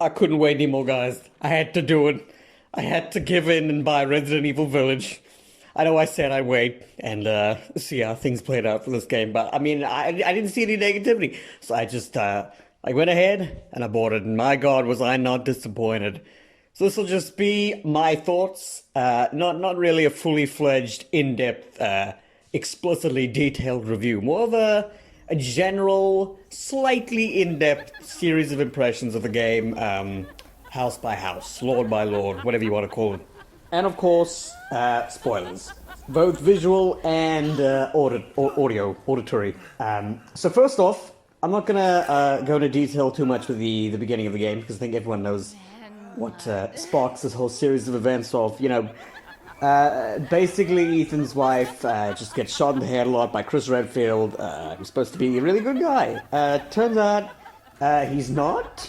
I couldn't wait anymore, guys. I had to do it. I had to give in and buy Resident Evil Village. I know I said I'd wait and see how things played out for this game, but I mean, I didn't see any negativity, so I went ahead and I bought it, and my God, was I not disappointed. So this will just be my thoughts, not really a fully fledged, in-depth, explicitly detailed review, more of a general, slightly in-depth series of impressions of the game, house by house, lord by lord, whatever you want to call it. And of course, spoilers, both visual and auditory. So first off, I'm not gonna go into detail too much with the beginning of the game because I think everyone knows what sparks this whole series of events of, basically Ethan's wife just gets shot in the head a lot by Chris Redfield, who's supposed to be a really good guy. Turns out he's not.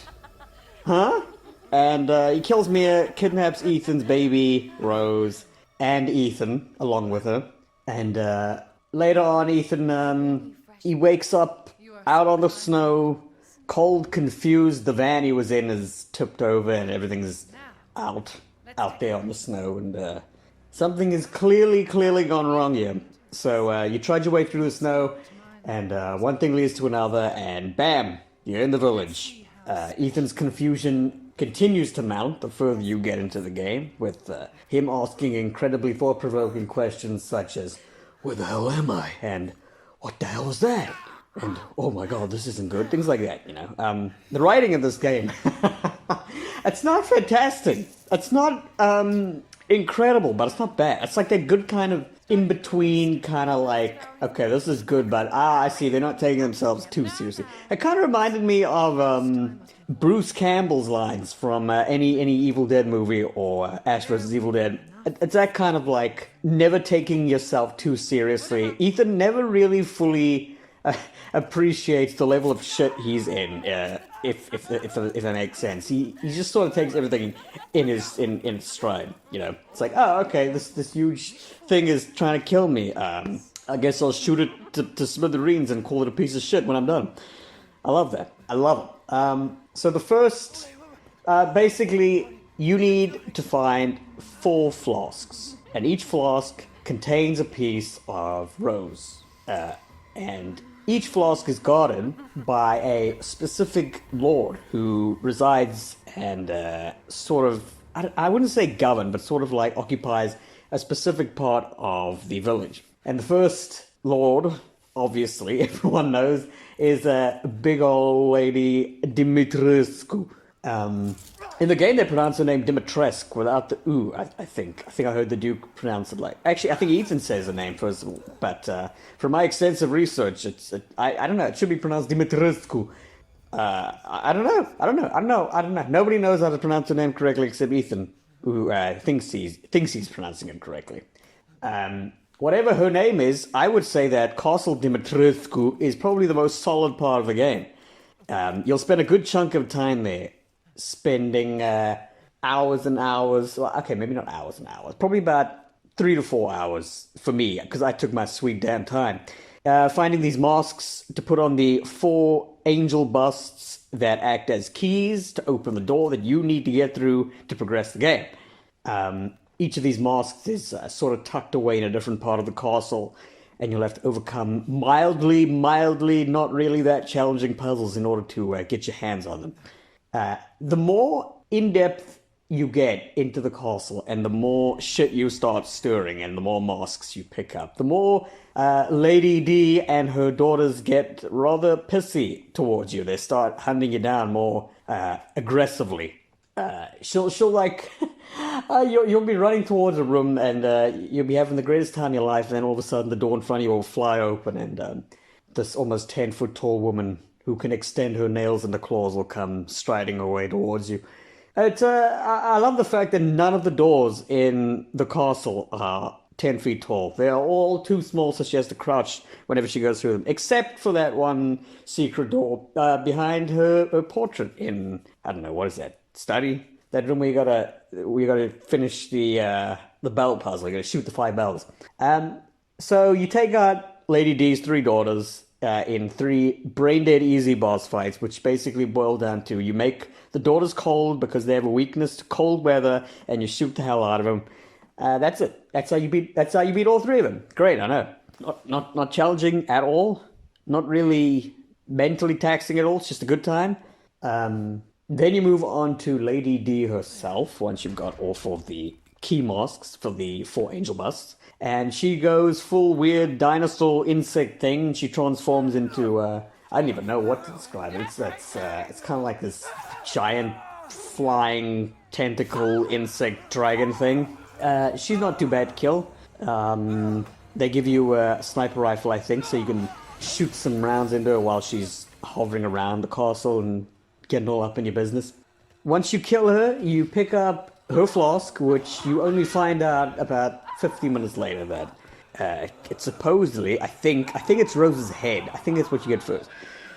Huh? And he kills Mia, kidnaps Ethan's baby, Rose, and Ethan, along with her. And later on, Ethan, he wakes up out on the snow, cold, confused. The van he was in is tipped over and everything's out there on the snow. And something has clearly gone wrong here. So you trudge your way through the snow, and one thing leads to another, and bam, you're in the village. Ethan's confusion continues to mount the further you get into the game, with him asking incredibly thought-provoking questions such as, "Where the hell am I?" and "What the hell is that?" and "Oh my God, this isn't good." Things like that, The writing of this game, it's not fantastic. It's not incredible, but it's not bad. It's like that good kind of in between, kind of like, okay, this is good, but I see they're not taking themselves too seriously. It kind of reminded me of Bruce Campbell's lines from any Evil Dead movie or Ash vs. Evil Dead. It's that kind of like never taking yourself too seriously. Ethan never really fully appreciates the level of shit he's in. If that makes sense, he just sort of takes everything in his stride. It's like, oh, okay, this huge thing is trying to kill me. I guess I'll shoot it to smithereens and call it a piece of shit when I'm done. I love that. I love it. So the first, basically, you need to find 4 flasks, and each flask contains a piece of rose, and each flask is guarded by a specific lord who resides and sort of, I wouldn't say govern, but sort of like occupies a specific part of the village. And the first lord, obviously, everyone knows, is a big old lady, Dimitris. In the game, they pronounce her name Dimitrescu without the ooh. I think I heard the Duke pronounce it like. Actually, I think Ethan says the name first, but from my extensive research, I don't know. It should be pronounced Dimitrescu. I don't know. Nobody knows how to pronounce her name correctly except Ethan, who thinks he's pronouncing it correctly. Whatever her name is, I would say that Castle Dimitrescu is probably the most solid part of the game. You'll spend a good chunk of time there, spending hours and hours. Well, okay, maybe not hours and hours. Probably about 3 to 4 hours for me, because I took my sweet damn time. Finding these masks to put on the 4 angel busts that act as keys to open the door that you need to get through to progress the game. Each of these masks is sort of tucked away in a different part of the castle, and you'll have to overcome mildly, not really that challenging puzzles in order to get your hands on them. The more in-depth you get into the castle, and the more shit you start stirring, and the more masks you pick up, the more Lady D and her daughters get rather pissy towards you. They start hunting you down more aggressively. She'll like, you'll be running towards a room, and you'll be having the greatest time of your life, and then all of a sudden the door in front of you will fly open, and this almost 10-foot tall woman who can extend her nails and the claws will come striding away towards you. I love the fact that none of the doors in the castle are 10 feet tall. They are all too small, so she has to crouch whenever she goes through them, except for that one secret door behind her portrait in, I don't know, what is that, study? That room where you gotta finish the bell puzzle. You gotta shoot the 5 bells. So you take out Lady D's 3 daughters, in 3 brain-dead easy boss fights, which basically boil down to you make the daughters cold because they have a weakness to cold weather, and you shoot the hell out of them. That's it. That's how you beat. That's how you beat all 3 of them. Great, I know. Not challenging at all. Not really mentally taxing at all. It's just a good time. Then you move on to Lady D herself once you've got all 4 of the key masks for the 4 angel busts. And she goes full weird dinosaur insect thing. She transforms into, I don't even know what to describe it. It's kind of like this giant flying tentacle insect dragon thing. She's not too bad to kill. They give you a sniper rifle, I think, so you can shoot some rounds into her while she's hovering around the castle and getting all up in your business. Once you kill her, you pick up her flask, which you only find out about 50 minutes later that it's supposedly, I think it's Rose's head. I think that's what you get first.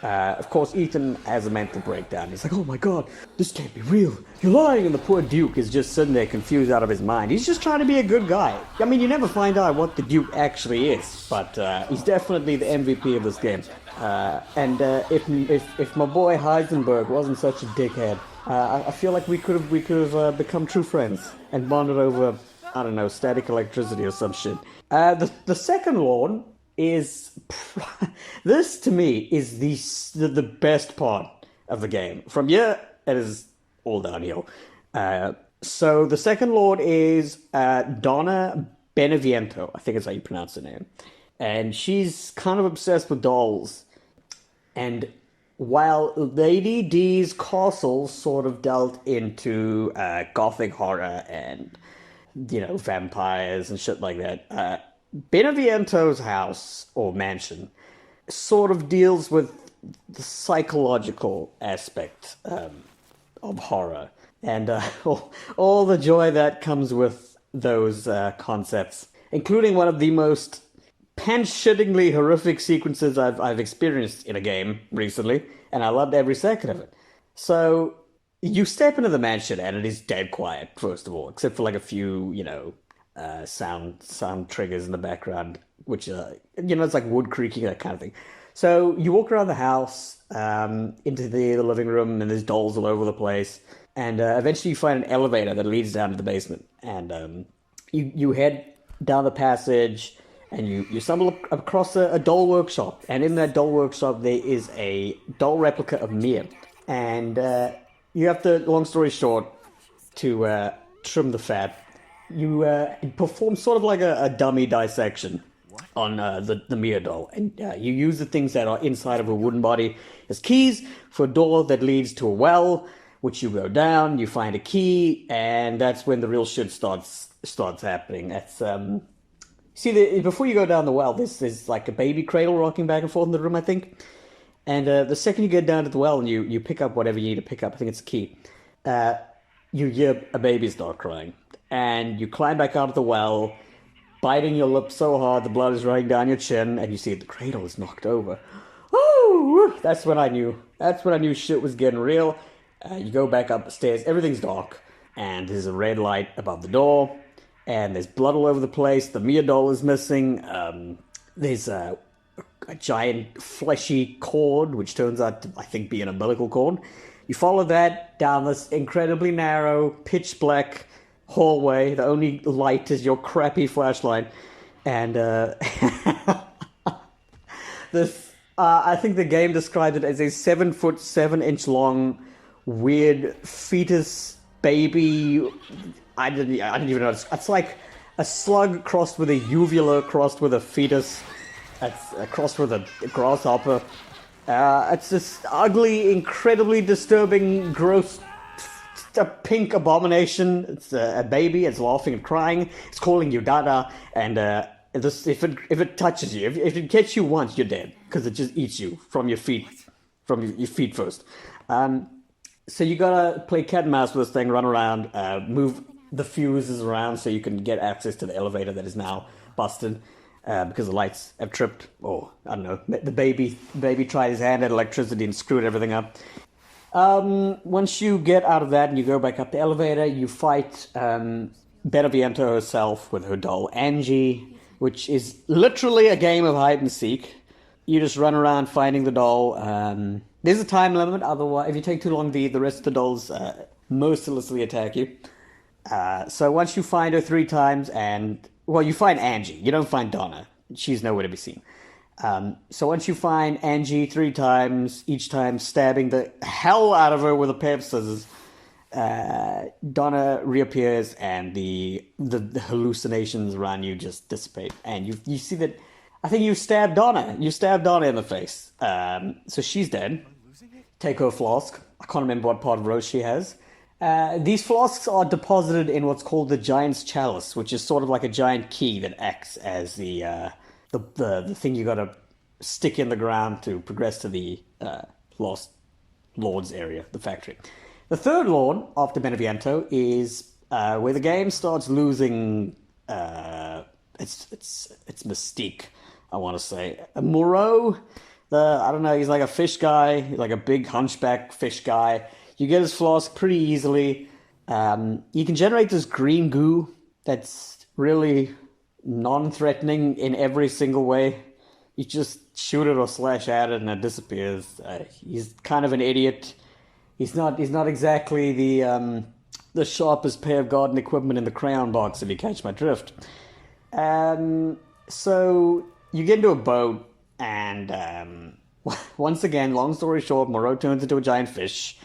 Of course, Ethan has a mental breakdown. He's like, oh my god, this can't be real. You're lying. And the poor Duke is just sitting there confused out of his mind. He's just trying to be a good guy. I mean, you never find out what the Duke actually is, but he's definitely the MVP of this game. And if my boy Heisenberg wasn't such a dickhead, I feel like we could have become true friends and bonded over, I don't know, static electricity or some shit. The second Lord is this to me is the best part of the game. From here, it is all downhill. So the second Lord is Donna Beneviento. I think is how you pronounce her name, and she's kind of obsessed with dolls. And while Lady D's castle sort of dealt into gothic horror and, you know, vampires and shit like that, Beneviento's house or mansion sort of deals with the psychological aspect of horror and all the joy that comes with those concepts, including one of the most pants-shittingly horrific sequences I've experienced in a game recently, and I loved every second of it. So you step into the mansion and it is dead quiet, first of all, except for like a few, you know, sound triggers in the background, which you know, it's like wood creaking, that kind of thing. So you walk around the house, into the living room, and there's dolls all over the place, and eventually you find an elevator that leads down to the basement, and you head down the passage, and you stumble across a doll workshop, and in that doll workshop there is a doll replica of Mia, and you have to, long story short, to trim the fat, you perform sort of like a dummy dissection on the Mia doll, and you use the things that are inside of a wooden body as keys for a door that leads to a well, which you go down, you find a key, and that's when the real shit starts happening. That's see, before you go down the well, there's like a baby cradle rocking back and forth in the room, I think. And the second you get down to the well and you pick up whatever you need to pick up, I think it's a key, you hear a baby start crying. And you climb back out of the well, biting your lip so hard the blood is running down your chin, and you see the cradle is knocked over. Woo! That's when I knew. That's when I knew shit was getting real. You go back up the stairs, everything's dark, and there's a red light above the door, and there's blood all over the place. The Mia doll is missing. There's a giant fleshy cord, which turns out to, I think, be an umbilical cord. You follow that down this incredibly narrow, pitch black hallway. The only light is your crappy flashlight, and this I think the game described it as a 7-foot 7-inch long weird fetus baby. I didn't even know. It's like a slug crossed with a uvula crossed with a fetus. It's crossed with a grasshopper. It's this ugly, incredibly disturbing, gross, a pink abomination. It's a baby. It's laughing and crying. It's calling you Dada. And if it touches you, if it gets you once, you're dead because it just eats you from your feet first. So you gotta play cat and mouse with this thing, run around, move the fuses around so you can get access to the elevator that is now busted. Because the lights have tripped, or I don't know, the baby tried his hand at electricity and screwed everything up. Once you get out of that and you go back up the elevator, you fight Beneviento herself with her doll Angie, which is literally a game of hide and seek. You just run around finding the doll. There's a time limit, otherwise, if you take too long, the rest of the dolls mercilessly attack you. So once you find her 3 times, well, you find Angie. You don't find Donna. She's nowhere to be seen. So once you find Angie 3 times, each time stabbing the hell out of her with a pair of scissors, Donna reappears, and the hallucinations around you just dissipate, and you see that. I think you stabbed Donna. You stabbed Donna in the face. So she's dead. Take her flask. I can't remember what part of Rose she has. These flasks are deposited in what's called the Giant's Chalice, which is sort of like a giant key that acts as the thing you gotta stick in the ground to progress to the Lost Lords area, the factory. The third Lord, after Beneviento, is where the game starts losing its mystique, I want to say. Moro, I don't know, he's like a fish guy, like a big hunchback fish guy. You get his flask pretty easily. You can generate this green goo that's really non-threatening in every single way. You just shoot it or slash at it and it disappears. He's kind of an idiot. He's not exactly the sharpest pair of garden equipment in the crayon box, if you catch my drift. So you get into a boat, and once again, long story short, Moro turns into a giant fish.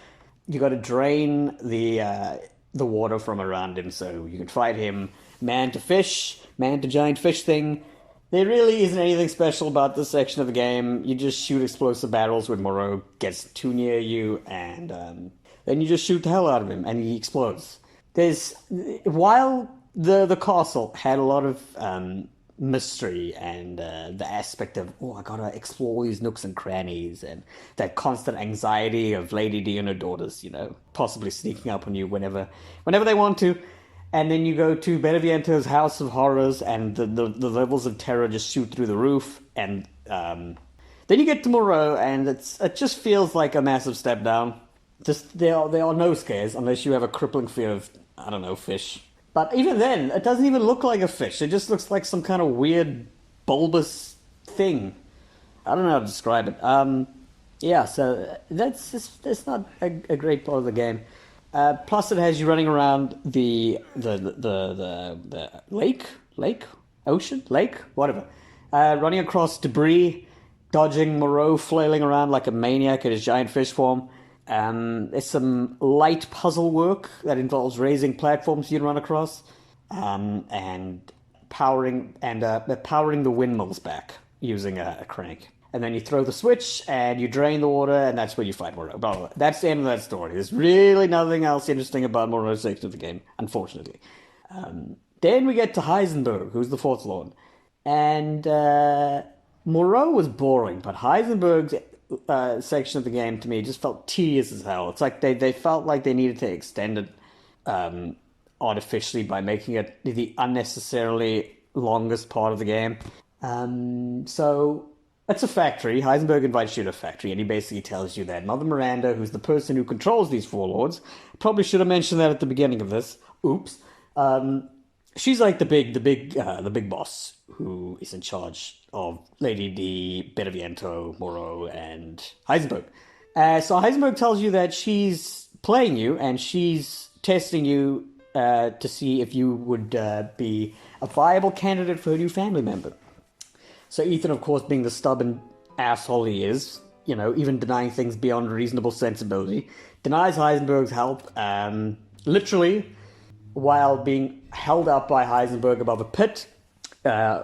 You got to drain the water from around him so you can fight him man to fish, man to giant fish thing. There really isn't anything special about this section of the game. You just shoot explosive barrels when Moro gets too near you, and then you just shoot the hell out of him, and he explodes. While the castle had a lot of mystery and the aspect of, I gotta explore these nooks and crannies, and that constant anxiety of Lady D and her daughters, possibly sneaking up on you whenever they want to. And then you go to Beneviento's House of Horrors, and the levels of terror just shoot through the roof. And then you get to Moro, and it just feels like a massive step down. There are no scares unless you have a crippling fear of, I don't know, fish. But even then, it doesn't even look like a fish. It just looks like some kind of weird bulbous thing. I don't know how to describe it. So that's not a great part of the game. Plus, it has you running around the ocean, whatever. Running across debris, dodging Moro, flailing around like a maniac in his giant fish form. There's some light puzzle work that involves raising platforms you can run across, and powering the windmills back using a crank. And then you throw the switch, and you drain the water, and that's where you fight Moro. Blah, blah, blah. That's the end of that story. There's really nothing else interesting about Moro's section of the game, unfortunately. Then we get to Heisenberg, who's the fourth lord. And Moro was boring, but Heisenberg's section of the game, to me, just felt tedious as hell. It's like they felt like they needed to extend it artificially by making it the unnecessarily longest part of the game. So... it's a factory. Heisenberg invites you to a factory, and he basically tells you that Mother Miranda, who's the person who controls these four lords, probably should have mentioned that at the beginning of this. Oops. She's like the big boss who is in charge of Lady D, Beneviento, Moro, and Heisenberg. So Heisenberg tells you that she's playing you, and she's testing you to see if you would be a viable candidate for a new family member. So Ethan, of course, being the stubborn asshole he is, even denying things beyond reasonable sensibility, denies Heisenberg's help, literally, while being held up by Heisenberg above a pit,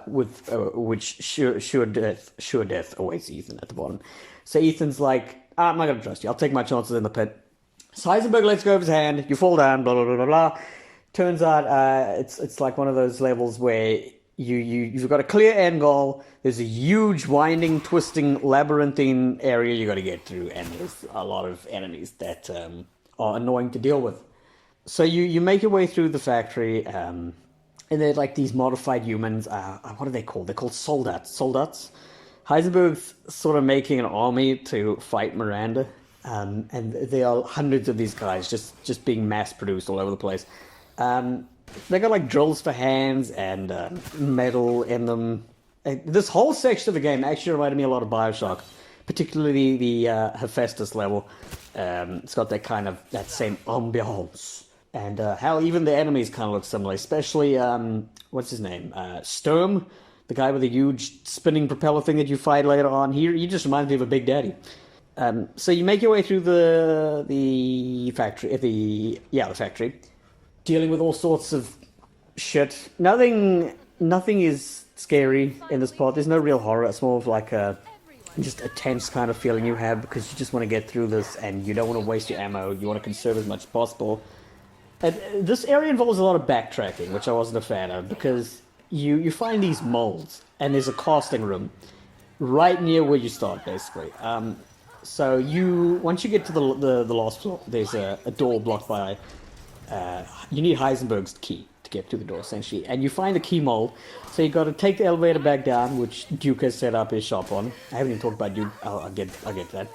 with which sure death awaits Ethan at the bottom. So Ethan's like, I'm not going to trust you. I'll take my chances in the pit. So Heisenberg lets go of his hand. You fall down, blah, blah, blah, blah, blah. Turns out it's like one of those levels where... You've got a clear end goal. There's a huge winding, twisting, labyrinthine area you got to get through, and there's a lot of enemies that are annoying to deal with. So you make your way through the factory, and they're like these modified humans. What are they called? They're called soldats. Heisenberg's sort of making an army to fight Miranda, and there are hundreds of these guys just being mass produced all over the place. They got like drills for hands and metal in them. This whole section of the game actually reminded me a lot of Bioshock, particularly the Hephaestus level. It's got that kind of that same ambiance, and how even the enemies kind of look similar. Especially what's his name, Sturm, the guy with the huge spinning propeller thing that you fight later on. He just reminds me of a Big Daddy. So you make your way through the factory, the factory, dealing with all sorts of shit. Nothing is scary in this part. There's no real horror. It's more of like just a tense kind of feeling you have because you just want to get through this and you don't want to waste your ammo. You want to conserve as much as possible. And this area involves a lot of backtracking, which I wasn't a fan of because you find these molds and there's a casting room right near where you start, basically. So once you get to the last floor, there's a door blocked by. You need Heisenberg's key to get to the door, essentially, and you find the key mold. So you got to take the elevator back down, which Duke has set up his shop on. I haven't even talked about Duke. I'll get to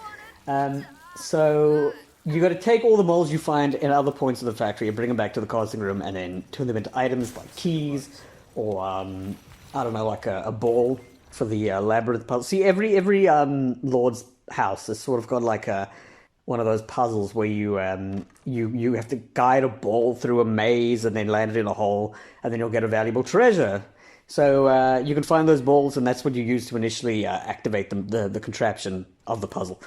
that. So you got to take all the molds you find in other points of the factory and bring them back to the casting room, and then turn them into items like keys or I don't know, like a ball for the labyrinth puzzle. See, every Lord's house has sort of got like one of those puzzles where you have to guide a ball through a maze and then land it in a hole, and then you'll get a valuable treasure. So you can find those balls, and that's what you use to initially activate the contraption of the puzzle.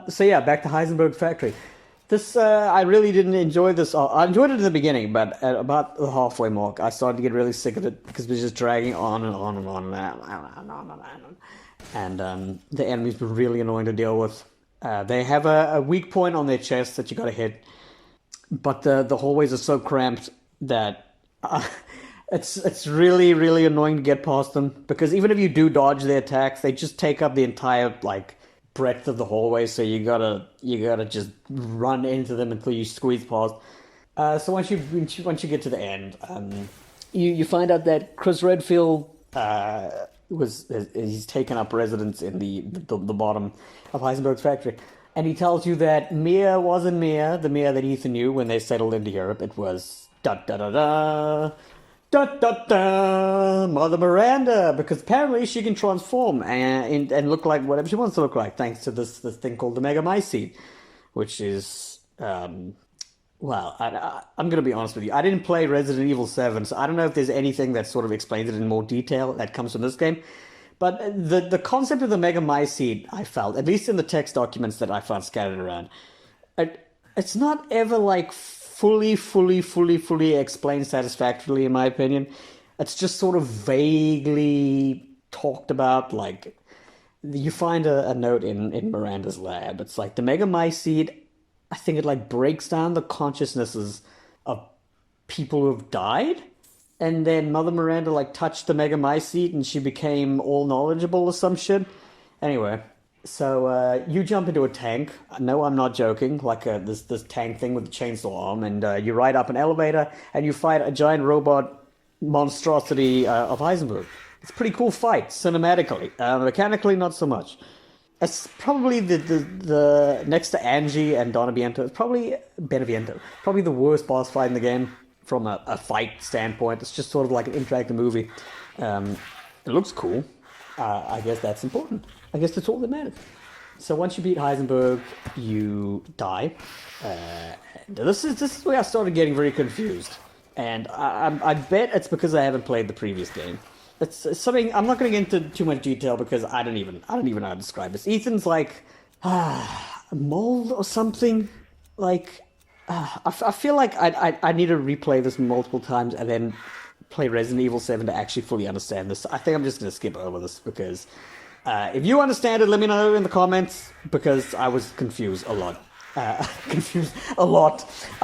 So yeah, back to Heisenberg Factory. This I really didn't enjoy this. I enjoyed it in the beginning, but at about the halfway mark, I started to get really sick of it because it was just dragging on and on and on and on. And the enemies were really annoying to deal with. They have a weak point on their chest that you got to hit, but the hallways are so cramped that it's really, really annoying to get past them, because even if you do dodge their attacks, they just take up the entire breadth of the hallway. So you gotta just run into them until you squeeze past. So once you get to the end, you find out that Chris Redfield he's taken up residence in the bottom of Heisenberg's factory, and he tells you that Mia wasn't Mia, the Mia that Ethan knew when they settled into Europe. It was Mother Miranda, because apparently she can transform and look like whatever she wants to look like, thanks to this thing called the Megamycete, which is well, I'm going to be honest with you. I didn't play Resident Evil 7, so I don't know if there's anything that sort of explains it in more detail that comes from this game. But the concept of the Megamycete, I felt, at least in the text documents that I found scattered around, it's not ever fully explained satisfactorily, in my opinion. It's just sort of vaguely talked about. You find a note in Miranda's lab. It's like the Megamycete, I think it breaks down the consciousnesses of people who have died, and then Mother Miranda touched the Megamycete and she became all knowledgeable or some shit. Anyway, so you jump into a tank. No, I'm not joking. This tank thing with the chainsaw arm, and you ride up an elevator and you fight a giant robot monstrosity of Heisenberg. It's a pretty cool fight cinematically. Mechanically, not so much. It's probably the next to Angie and Donna Beneviento. It's probably Beneviento. Probably the worst boss fight in the game from a fight standpoint. It's just sort of like an interactive movie. It looks cool. I guess that's important. I guess that's all that matters. So once you beat Heisenberg, you die. This is where I started getting very confused, and I bet it's because I haven't played the previous game. It's something I'm not going to get into too much detail because I don't even know how to describe this. Ethan's a mold or something. I feel like I need to replay this multiple times and then play Resident Evil 7 to actually fully understand this. I think I'm just going to skip over this because if you understand it, let me know in the comments, because I was confused a lot. I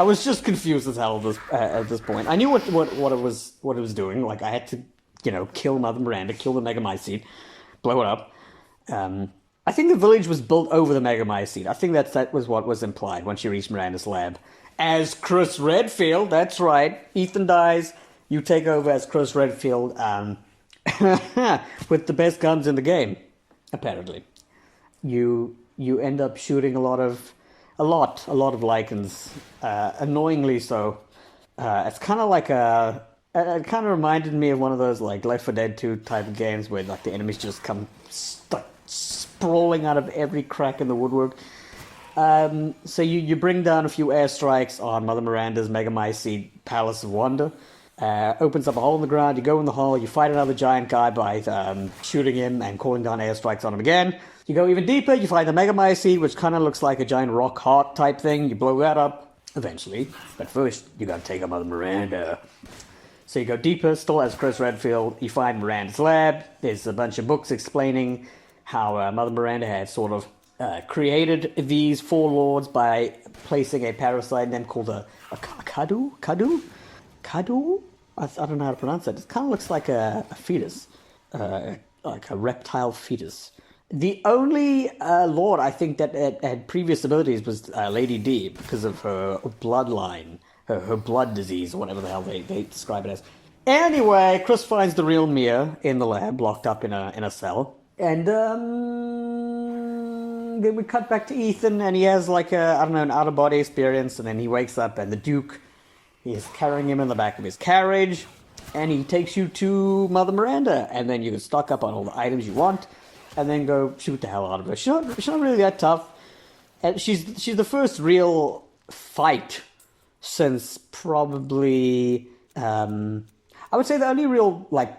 was just confused as hell at this point. I knew what it was doing. I had to kill Mother Miranda, kill the Megamycete, blow it up. I think the village was built over the Megamycete. I think that was what was implied once you reached Miranda's lab. As Chris Redfield, that's right. Ethan dies. You take over as Chris Redfield, with the best guns in the game, apparently. You end up shooting a lot of lycans, annoyingly so. It's kind of like a It kind of reminded me of one of those like Left 4 Dead 2 type of games where like the enemies just come stuck sprawling out of every crack in the woodwork. So you bring down a few airstrikes on Mother Miranda's Megamycete Palace of Wonder. Opens up a hole in the ground, you go in the hole, you fight another giant guy by shooting him and calling down airstrikes on him again. You go even deeper, you find the Megamycete, which kind of looks like a giant rock heart type thing. You blow that up, eventually. But first, you gotta take out Mother Miranda. So you go deeper, still as Chris Redfield, you find Miranda's lab. There's a bunch of books explaining how Mother Miranda had sort of created these four lords by placing a parasite in them called a kadu? Kadu? I don't know how to pronounce that. It kind of looks like a fetus, like a reptile fetus. The only lord I think that had previous abilities was Lady D because of her bloodline, her blood disease, or whatever the hell they describe it as. Anyway, Chris finds the real Mia in the lab, locked up in a cell. And then we cut back to Ethan, and he has like an out-of-body experience, and then he wakes up, and the Duke is carrying him in the back of his carriage, and he takes you to Mother Miranda, and then you can stock up on all the items you want, and then go shoot the hell out of her. She's not really that tough. And she's the first real fight since probably I would say the only real like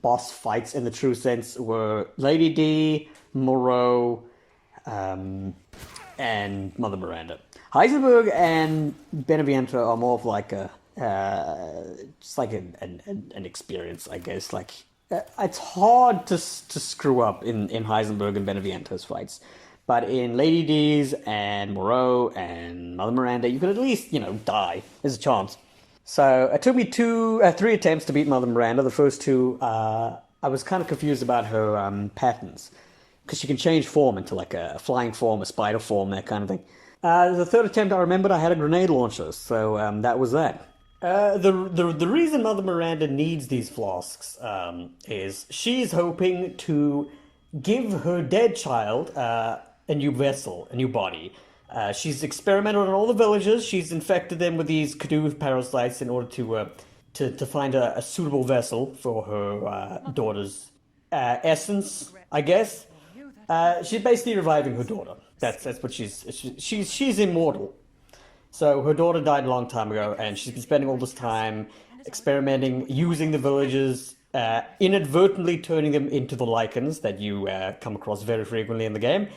boss fights in the true sense were Lady D, Moro, and Mother Miranda. Heisenberg and Beneviento are more of like just like an experience, I guess. Like it's hard to screw up in Heisenberg and Beneviento's fights, but in Lady D's and Moro and Mother Miranda, you could at least die. There's a chance. So it took me 3 attempts to beat Mother Miranda. The first two, I was kind of confused about her patterns, because she can change form into like a flying form, a spider form, that kind of thing. The third attempt, I remembered I had a grenade launcher, so that was that. The reason Mother Miranda needs these flasks is she's hoping to give her dead child a new vessel, a new body. She's experimented on all the villagers. She's infected them with these Kadu parasites in order to find a suitable vessel for her daughter's essence, I guess. She's basically reviving her daughter. That's what she's immortal. So her daughter died a long time ago, and she's been spending all this time experimenting, using the villagers, inadvertently turning them into the lycans that you come across very frequently in the game.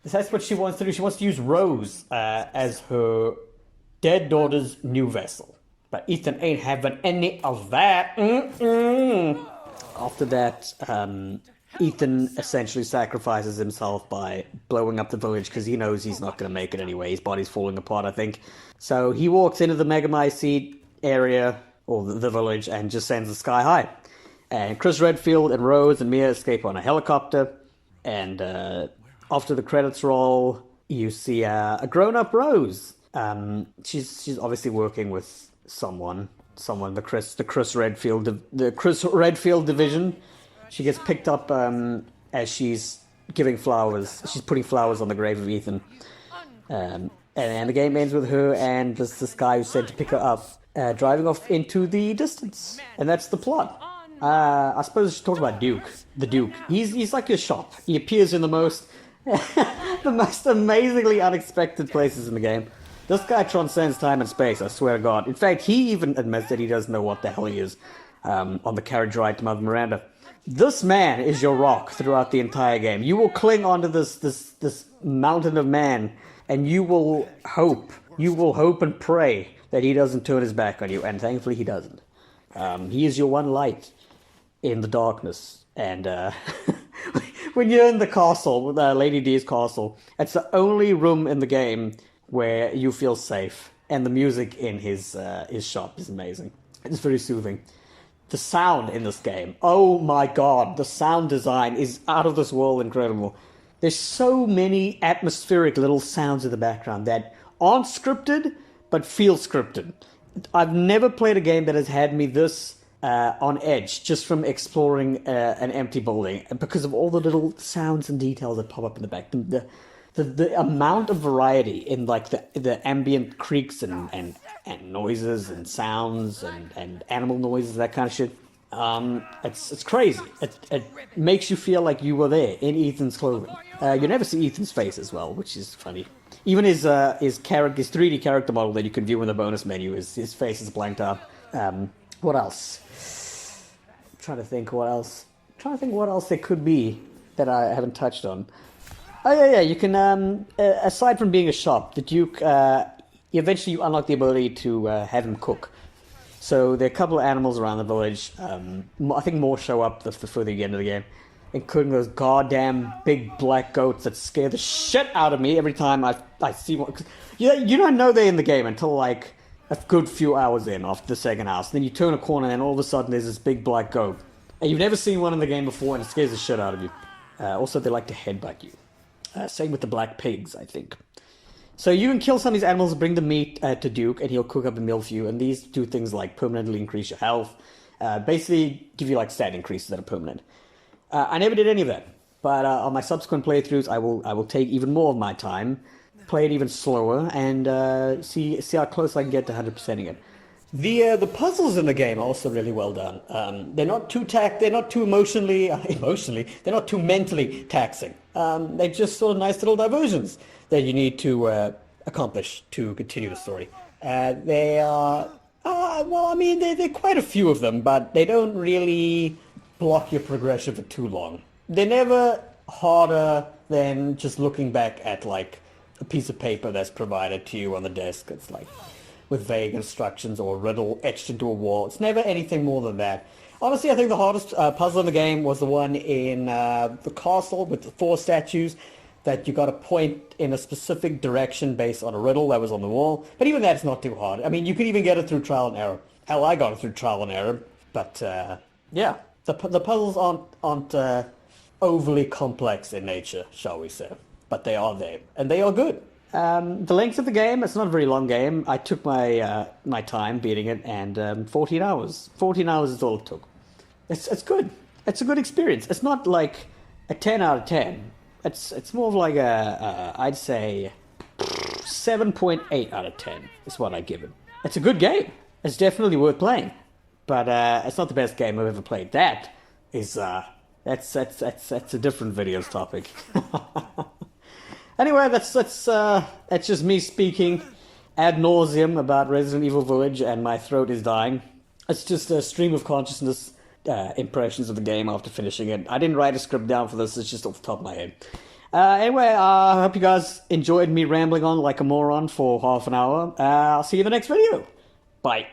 That's what she wants to do. She wants to use Rose as her dead daughter's new vessel. But Ethan ain't having any of that. After that, Ethan essentially sacrifices himself by blowing up the village because he knows he's not going to make it anyway. His body's falling apart, I think. So he walks into the Megamycete area, or the village, and just sends the sky high. And Chris Redfield and Rose and Mia escape on a helicopter. And after the credits roll, you see a grown-up Rose. She's obviously working with someone, the Chris Redfield division. She gets picked up as she's giving flowers. She's putting flowers on the grave of Ethan. And the game ends with her and this guy who's sent to pick her up driving off into the distance. And that's the plot. I suppose I should talk about Duke. The Duke. He's like your shop. He appears in the most amazingly unexpected places in the game. This guy transcends time and space, I swear to God. In fact, he even admits that he doesn't know what the hell he is on the carriage ride to Mother Miranda. This man is your rock throughout the entire game. You will cling onto this mountain of man, and you will hope and pray that he doesn't turn his back on you, and thankfully he doesn't. He is your one light in the darkness. And when you're in the castle, Lady D's castle, it's the only room in the game where you feel safe, and the music in his shop is amazing. It's very soothing. The sound in this game, oh my god, the sound design is out of this world incredible. There's so many atmospheric little sounds in the background that aren't scripted, but feel scripted. I've never played a game that has had me this on edge just from exploring an empty building because of all the little sounds and details that pop up in the back. The amount of variety in like the ambient creaks and and noises and sounds and animal noises, that kind of shit. It's crazy. It makes you feel like you were there in Ethan's clothing. You never see Ethan's face as well, which is funny. Even his 3D character model that you can view in the bonus menu, his face is blanked out. What else? I'm trying to think what else. What else there could be that I haven't touched on. Oh yeah. You can aside from being a shop, the Duke eventually you unlock the ability to have him cook. So there are a couple of animals around the village. I think more show up the further you get into the game, including those goddamn big black goats that scare the shit out of me every time I see one. You don't know they're in the game until like a good few hours in after the second house. Then you turn a corner and all of a sudden there's this big black goat. And you've never seen one in the game before and it scares the shit out of you. Also, they like to headbutt you. Same with the black pigs, I think. So you can kill some of these animals, bring the meat to Duke, and he'll cook up a meal for you. And these do things like permanently increase your health. Basically, give you like stat increases that are permanent. I never did any of that. But on my subsequent playthroughs, I will take even more of my time, play it even slower, and see how close I can get to 100%ing it. The puzzles in the game are also really well done. They're not too emotionally, they're not too mentally taxing. They're just sort of nice little diversions that you need to accomplish to continue the story. They are, there are quite a few of them, but they don't really block your progression for too long. They're never harder than just looking back at like a piece of paper that's provided to you on the desk. It's like with vague instructions or a riddle etched into a wall. It's never anything more than that. Honestly, I think the hardest puzzle in the game was the one in the castle with the 4 statues that you got to point in a specific direction based on a riddle that was on the wall. But even that's not too hard. I mean, you can even get it through trial and error. Hell, I got it through trial and error. But yeah, the puzzles aren't overly complex in nature, shall we say. But they are there, and they are good. The length of the game, it's not a very long game. I took my time beating it, and 14 hours. 14 hours is all it took. It's good. It's a good experience. It's not like a 10 out of 10. It's more of like I'd say 7.8 out of 10 is what I give it. It's a good game. It's definitely worth playing. But it's not the best game I've ever played. That's a different videos topic. Anyway, that's just me speaking ad nauseum about Resident Evil Village, and my throat is dying. It's just a stream of consciousness impressions of the game after finishing it. I didn't write a script down for this, it's just off the top of my head. Anyway, I hope you guys enjoyed me rambling on like a moron for half an hour. I'll see you in the next video. Bye.